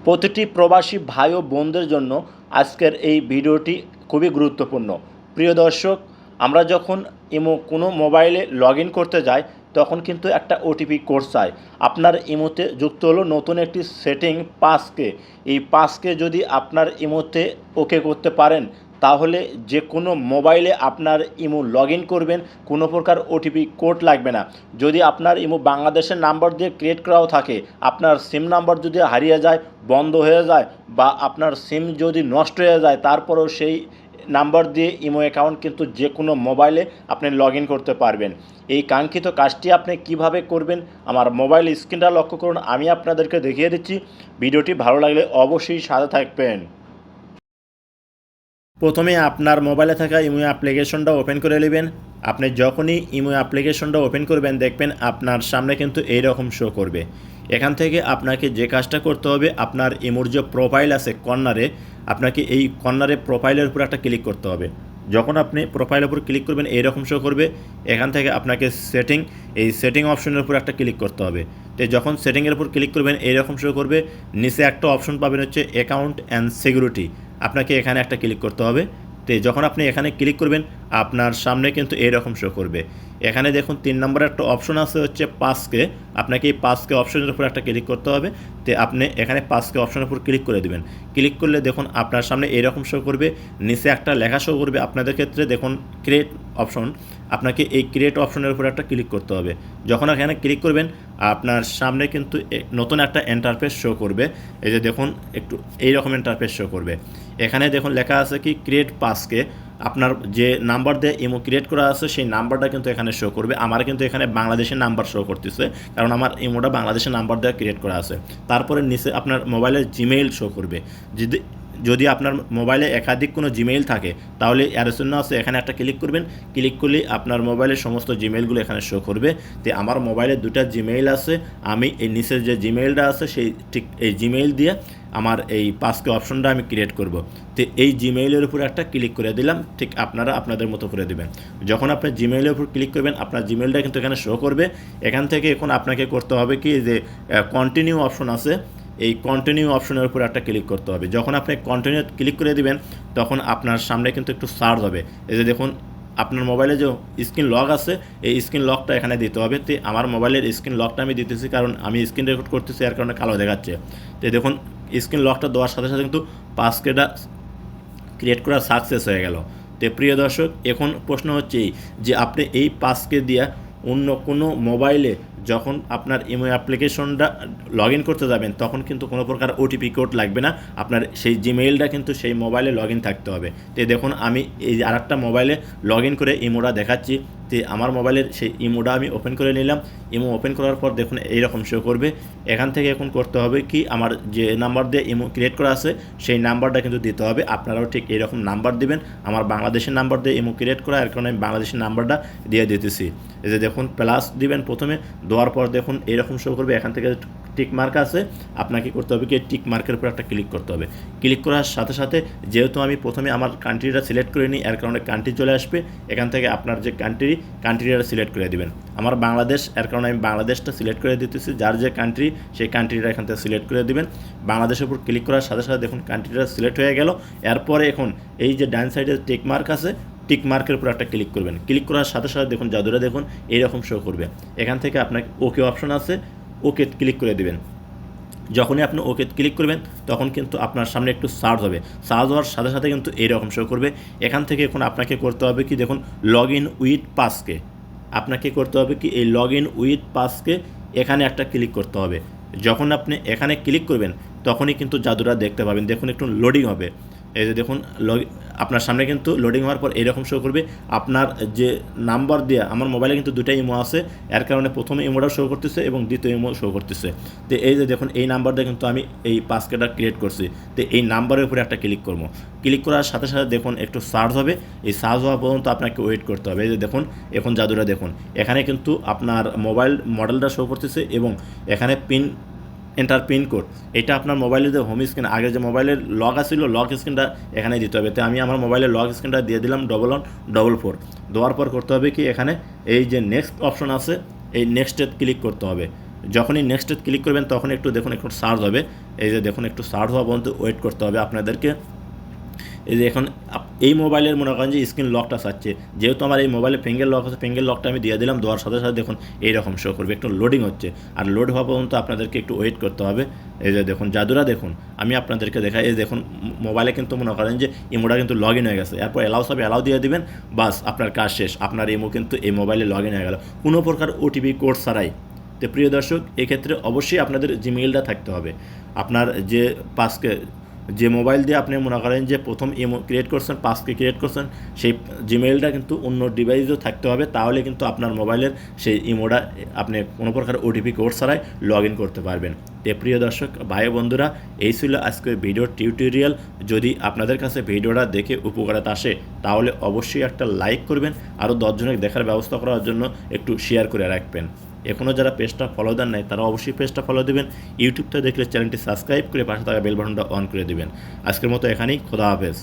প্রতিটি প্রবাসী ভাই ও বোনদের জন্য আজকের এই ভিডিওটি খুবই গুরুত্বপূর্ণ। প্রিয় দর্শক, আমরা যখন কোনো মোবাইলে লগ ইন করতে যাই তখন কিন্তু একটা ওটিপি কোড চাই। আপনার ইমোতে যুক্ত হলো নতুন একটি সেটিং 5K। এই 5K যদি আপনার ইমোতে ওকে করতে পারেন তাহলে যে কোনো মোবাইলে আপনার ইমো লগ ইন করবেন, কোনো প্রকার ওটিপি কোড লাগবে না। যদি আপনার ইমো বাংলাদেশের নাম্বার দিয়ে ক্রিয়েট করাও থাকে, আপনার সিম নাম্বার যদি হারিয়ে যায়, বন্ধ হয়ে যায় বা আপনার সিম যদি নষ্ট হয়ে যায়, তারপরেও সেই নাম্বার দিয়ে ইমো অ্যাকাউন্ট কিন্তু যে কোনো মোবাইলে আপনি লগ ইন করতে পারবেন। এই কাঙ্ক্ষিত কাজটি আপনি কিভাবে করবেন আমার মোবাইল স্ক্রিনটা লক্ষ্য করুন, আমি আপনাদেরকে দেখিয়ে দিচ্ছি। ভিডিওটি ভালো লাগলে অবশ্যই সাথে থাকবেন। প্রথমে আপনার মোবাইলে থাকা ইমো অ্যাপ্লিকেশনটা ওপেন করে নেবেন। আপনি যখনই ইমো অ্যাপ্লিকেশনটা ওপেন করবেন দেখবেন আপনার সামনে কিন্তু এইরকম শো করবে। এখান থেকে আপনাকে যে কাজটা করতে হবে, আপনার ইমোর যে প্রোফাইল আছে কর্নারে, আপনাকে এই কর্নারে প্রোফাইলের উপর একটা ক্লিক করতে হবে। যখন আপনি প্রোফাইলের উপর ক্লিক করবেন এইরকম শো করবে। এখান থেকে আপনাকে এই সেটিং অপশনের উপর একটা ক্লিক করতে হবে। তো যখন সেটিংয়ের উপর ক্লিক করবেন এইরকম শো করবে। নিচে একটা অপশন পাবেন হচ্ছে অ্যাকাউন্ট অ্যান্ড সিকিউরিটি, আপনাকে এখানে একটা ক্লিক করতে হবে। তো যখন আপনি এখানে ক্লিক করবেন আপনার সামনে কিন্তু এইরকম শো করবে। এখানে দেখুন 3 নম্বরে একটা অপশন আছে হচ্ছে 5K, আপনাকে এই 5K অপশনের উপর একটা ক্লিক করতে হবে। তো আপনি এখানে 5K অপশনের উপর ক্লিক করে দেবেন। ক্লিক করলে দেখুন আপনার সামনে এইরকম শো করবে। নিচে একটা লেখা শো করবে আপনাদের ক্ষেত্রে, দেখুন ক্রিয়েট অপশন, আপনাকে এই ক্রিয়েট অপশনের উপর একটা ক্লিক করতে হবে। যখন এখানে ক্লিক করবেন আপনার সামনে কিন্তু নতুন একটা ইন্টারফেস শো করবে। এই যে দেখুন একটু এইরকম ইন্টারফেস শো করবে। এখানে দেখুন লেখা আছে কি ক্রিয়েট 5K, আপনার যে নাম্বার দিয়ে ইমো ক্রিয়েট করা আছে সেই নাম্বারটা কিন্তু এখানে শো করবে। আমার কিন্তু এখানে বাংলাদেশের নাম্বার শো করতেছে, কারণ আমার ইমোটা বাংলাদেশের নাম্বার দিয়ে ক্রিয়েট করা আছে। তারপরে নিচে আপনার মোবাইলের জিমেইল শো করবে। যদি আপনার মোবাইলে একাধিক কোনো জিমেইল থাকে তাহলে এর জন্য আছে এখানে একটা ক্লিক করবেন। ক্লিক করলে আপনার মোবাইলের সমস্ত জিমেইলগুলো এখানে শো করবে। তো আমার মোবাইলে 2টা জিমেইল আছে, আমি এই নিচের যে জিমেইলটা আছে সেই ঠিক এই জিমেইল দিয়ে আমার এই 5K অপশনটা আমি ক্রিয়েট করব। তো এই জিমেইলের উপর একটা ক্লিক করে দিলাম, ঠিক আপনারা আপনাদের মতো করে দেবেন। যখন আপনি জিমেইলের উপর ক্লিক করবেন আপনার জিমেইলটা কিন্তু এখানে শো করবে। এখান থেকে এখন আপনাকে করতে হবে কি, যে কন্টিনিউ অপশন আছে, এই কন্টিনিউ অপশনের উপর একটা ক্লিক করতে হবে। যখন আপনি কন্টিনিউ ক্লিক করে দিবেন তখন আপনার সামনে কিন্তু একটু সার্চ হবে। এই যে দেখুন আপনার মোবাইলে যে স্ক্রিন লক আছে এই স্ক্রিন লকটা এখানে দিতে হবে। তো আমার মোবাইলের স্ক্রিন লকটা আমি দিতেছি, কারণ আমি স্ক্রিন রেকর্ড করতেছি, এর কারণে কালো দেখাচ্ছে। তো দেখুন স্ক্রিন লকটা দেওয়ার সাথে সাথে কিন্তু 5Kটা ক্রিয়েট করা সাকসেস হয়ে গেল। তো প্রিয় দর্শক, এখন প্রশ্ন হচ্ছে যে আপনি এই 5K দিয়ে অন্য কোনো মোবাইলে যখন আপনার ইমো অ্যাপ্লিকেশনটা লগ ইন করতে যাবেন তখন কিন্তু কোনো প্রকার ওটিপি কোড লাগবে না, আপনার সেই জিমেইলটা কিন্তু সেই মোবাইলে লগ ইন থাকতে হবে। তো দেখুন আমি এই আরেকটা মোবাইলে লগ ইন করে ইমোটা দেখাচ্ছি। তো আমার মোবাইলের সেই ইমোটা আমি ওপেন করে নিলাম। ইমো ওপেন করার পর দেখুন এইরকম শো করবে। এখান থেকে এখন করতে হবে কি, আমার যে নাম্বার দিয়ে ইমো ক্রিয়েট করা আছে সেই নাম্বারটা কিন্তু দিতে হবে। আপনারাও ঠিক এইরকম নাম্বার দিবেন। আমার বাংলাদেশের নাম্বার দিয়ে ইমো ক্রিয়েট করা, এর কারণে আমি বাংলাদেশের নাম্বারটা দিয়ে দিতেছি। এই যে দেখুন প্লাস দিবেন প্রথমে, দেওয়ার পর দেখুন এইরকম শো করবে। এখান থেকে টিক মার্ক আছে, আপনাকে করতে হবে কি টিক মার্কের উপর একটা ক্লিক করতে হবে। ক্লিক করার সাথে সাথে যেহেতু আমি প্রথমে আমার কান্ট্রিটা সিলেক্ট করে নিই, এর কারণে কান্ট্রি চলে আসবে। এখান থেকে আপনার যে কান্ট্রিটা সিলেক্ট করে দেবেন। আমার বাংলাদেশ, এর কারণে আমি বাংলাদেশটা সিলেক্ট করে দিতেছি। যার যে কান্ট্রি সেই কান্ট্রিটা এখান থেকে সিলেক্ট করে দেবেন। বাংলাদেশের উপর ক্লিক করার সাথে সাথে দেখুন কান্ট্রিটা সিলেক্ট হয়ে গেল। এরপরে এখন এই যে ডান সাইডে টিক মার্ক আছে, টিক মার্কের উপর একটা ক্লিক করবেন। ক্লিক করার সাথে সাথে দেখুন জাদুরা দেখুন এইরকম শো করবে। এখান থেকে আপনাকে ওকে অপশন আছে, ওকে ক্লিক করে দেবেন। যখনই আপনি ওকে ক্লিক করবেন তখন কিন্তু আপনার সামনে একটু সার্চ হবে। সার্চ হওয়ার সাথে সাথে কিন্তু এইরকম শো করবে। এখান থেকে এখন আপনাকে করতে হবে কি, দেখুন লগ ইন উইথ 5K, আপনাকে করতে হবে কি এই লগ ইন উইথ 5K এখানে একটা ক্লিক করতে হবে। যখন আপনি এখানে ক্লিক করবেন তখনই কিন্তু জাদুরা দেখতে পাবেন। দেখুন একটু লোডিং হবে। এই যে দেখুন আপনার সামনে কিন্তু লোডিং হওয়ার পর এরকম শো করবে। আপনার যে নাম্বার দিয়ে, আমার মোবাইলে কিন্তু 2টা ইমো আছে, এর কারণে প্রথমে ইমোটাও শো করতেছে এবং দ্বিতীয় ইমো শো করতেছে। তো এই যে দেখুন এই নাম্বার দিয়ে কিন্তু আমি এই 5Kটা ক্রিয়েট করছি। তো এই নাম্বারের উপরে একটা ক্লিক করবো। ক্লিক করার সাথে সাথে দেখুন একটু সার্চ হবে। এই সার্চ হওয়া পর্যন্ত আপনাকে ওয়েট করতে হবে। এই যে দেখুন এখন জাদুরা দেখুন এখানে কিন্তু আপনার মোবাইল মডেলটা শো করতেছে এবং এখানে এন্টার পিন কোড, এটা আপনার মোবাইলের যে হোম স্ক্রিন, আগে যে মোবাইলের লক আসছিল লক স্ক্রিনটা এখানে দিতে হবে। তো আমি আমার মোবাইলের লক স্ক্রিনটা দিয়ে দিলাম 1144। দেওয়ার পর করতে হবে কি, এখানে এই যে নেক্সট অপশন আছে এই নেক্সটে ক্লিক করতে হবে। যখনই নেক্সটে ক্লিক করবেন তখন একটু দেখুন একটু সার্চ হবে। এই যে দেখুন একটু স্টার্ট হওয়া পর্যন্ত ওয়েট করতে হবে আপনাদেরকে। এই যে এখন এই মোবাইলের মনে করেন যে স্ক্রিন লকটা চাচ্ছে, যেহেতু আমার এই মোবাইলে ফিঙ্গার লক আছে, ফিঙ্গার লকটা আমি দিয়ে দিলাম, দেওয়ার সাথে সাথে দেখুন এইরকম শো করবে, একটু লোডিং হচ্ছে। আর লোড হওয়া পর্যন্ত আপনাদেরকে একটু ওয়েট করতে হবে। এই যে দেখুন জাদুরা দেখুন, আমি আপনাদেরকে দেখাই, এই দেখুন মোবাইলে কিন্তু মনে করেন যে ইমোটা কিন্তু লগ ইন হয়ে গেছে। এরপর অ্যালাউ সব অ্যালাউ দিয়ে দিবেন, বাস আপনার কাজ শেষ, আপনার ইমো কিন্তু এই মোবাইলে লগ ইন হয়ে গেল কোনো প্রকার ওটিপি কোড ছাড়াই। তো প্রিয় দর্শক, এক্ষেত্রে অবশ্যই আপনাদের জিমেইলটা থাকতে হবে। আপনার যে যে মোবাইল দিয়ে আপনি মনে করেন যে প্রথম ইমো ক্রিয়েট করছেন, পাসকে ক্রিয়েট করছেন, সেই জিমেইলটা কিন্তু অন্য ডিভাইসেও থাকতে হবে, তাহলে কিন্তু আপনার মোবাইলের সেই ইমোটা আপনি কোনো প্রকার ওটিপি কোড ছাড়াই লগ ইন করতে পারবেন। তো প্রিয় দর্শক ভাই বন্ধুরা, এই ছিল আজকের ভিডিওর টিউটোরিয়াল। যদি আপনাদের কাছে ভিডিওটা দেখে উপকারিতা আসে তাহলে অবশ্যই একটা লাইক করবেন, আরও 10 জনের দেখার ব্যবস্থা করার জন্য একটু শেয়ার করে রাখবেন। এখনও যারা পেজটা ফলো দেন নাই তারা অবশ্যই পেজটা ফলো দেবেন। ইউটিউবতে দেখলে চ্যানেলটি সাবস্ক্রাইব করে পাশে থাকা বেল বাটনটা অন করে দেবেন। আজকের মতো এখানেই, খোদা হাফেজ।